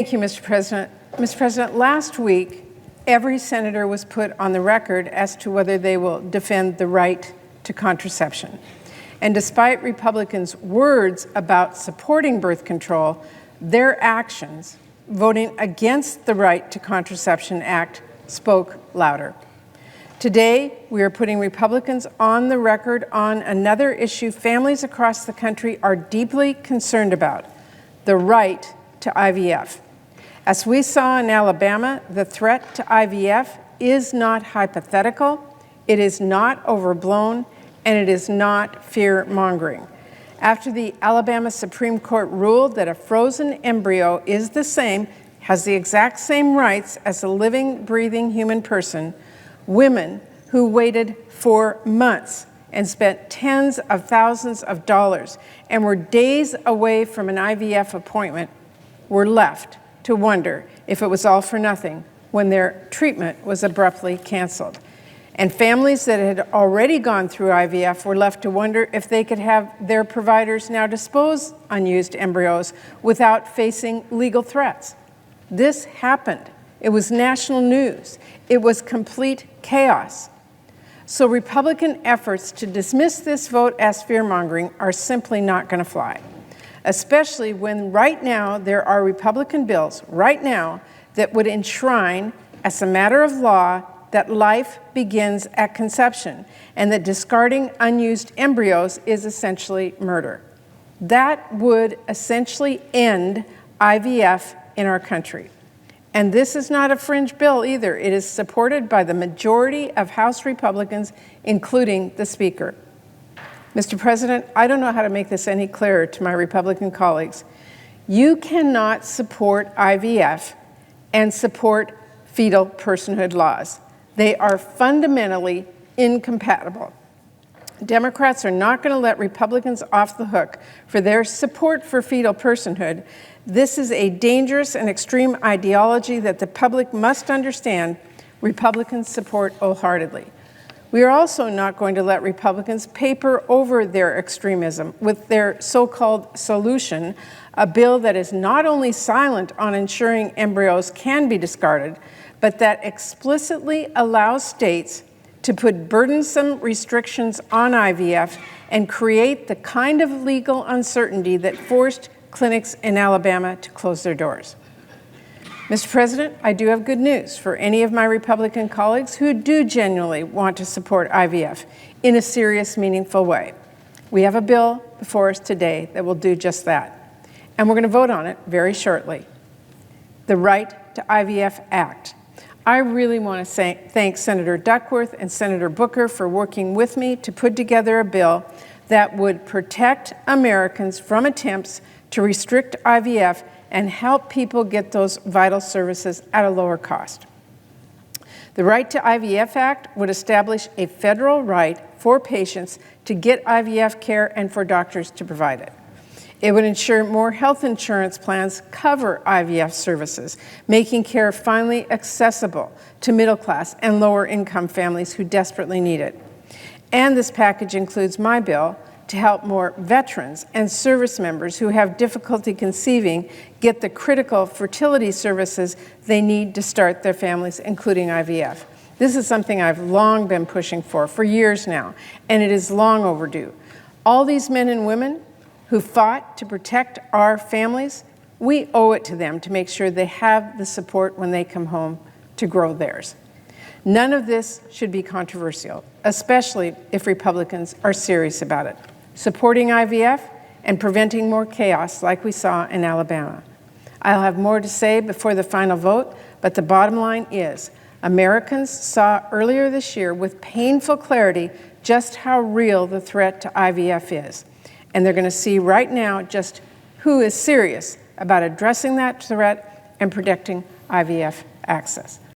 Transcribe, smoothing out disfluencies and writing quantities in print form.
Thank you, Mr. President. Mr. President, last week, every senator was put on the record as to whether they will defend the right to contraception. And despite Republicans' words about supporting birth control, their actions, voting against the Right to Contraception Act, spoke louder. Today, we are putting Republicans on the record on another issue families across the country are deeply concerned about: the right to IVF. As we saw in Alabama, the threat to IVF is not hypothetical, it is not overblown, and it is not fear-mongering. After the Alabama Supreme Court ruled that a frozen embryo has the exact same rights as a living, breathing human person, women who waited for months and spent tens of thousands of dollars and were days away from an IVF appointment were left to wonder if it was all for nothing when their treatment was abruptly canceled. And families that had already gone through IVF were left to wonder if they could have their providers now dispose unused embryos without facing legal threats. This happened. It was national news. It was complete chaos. So Republican efforts to dismiss this vote as fear-mongering are simply not going to fly, especially when right now there are Republican bills right now that would enshrine as a matter of law that life begins at conception and that discarding unused embryos is essentially murder. That would essentially end IVF in our country. And this is not a fringe bill either. It is supported by the majority of House Republicans, including the Speaker. Mr. President, I don't know how to make this any clearer to my Republican colleagues. You cannot support IVF and support fetal personhood laws. They are fundamentally incompatible. Democrats are not going to let Republicans off the hook for their support for fetal personhood. This is a dangerous and extreme ideology that the public must understand Republicans support wholeheartedly. We are also not going to let Republicans paper over their extremism with their so-called solution, a bill that is not only silent on ensuring embryos can be discarded, but that explicitly allows states to put burdensome restrictions on IVF and create the kind of legal uncertainty that forced clinics in Alabama to close their doors. Mr. President, I do have good news for any of my Republican colleagues who do genuinely want to support IVF in a serious, meaningful way. We have a bill before us today that will do just that, and we're going to vote on it very shortly. The Right to IVF Act. I really want to thank Senator Duckworth and Senator Booker for working with me to put together a bill that would protect Americans from attempts to restrict IVF and help people get those vital services at a lower cost. The Right to IVF Act would establish a federal right for patients to get IVF care and for doctors to provide it. It would ensure more health insurance plans cover IVF services, making care finally accessible to middle-class and lower-income families who desperately need it. And this package includes my bill to help more veterans and service members who have difficulty conceiving get the critical fertility services they need to start their families, including IVF. This is something I've long been pushing for years now, and it is long overdue. All these men and women who fought to protect our families, we owe it to them to make sure they have the support when they come home to grow theirs. None of this should be controversial, especially if Republicans are serious about it, supporting IVF and preventing more chaos like we saw in Alabama. I'll have more to say before the final vote, but the bottom line is Americans saw earlier this year with painful clarity just how real the threat to IVF is. And they're going to see right now just who is serious about addressing that threat and protecting IVF access.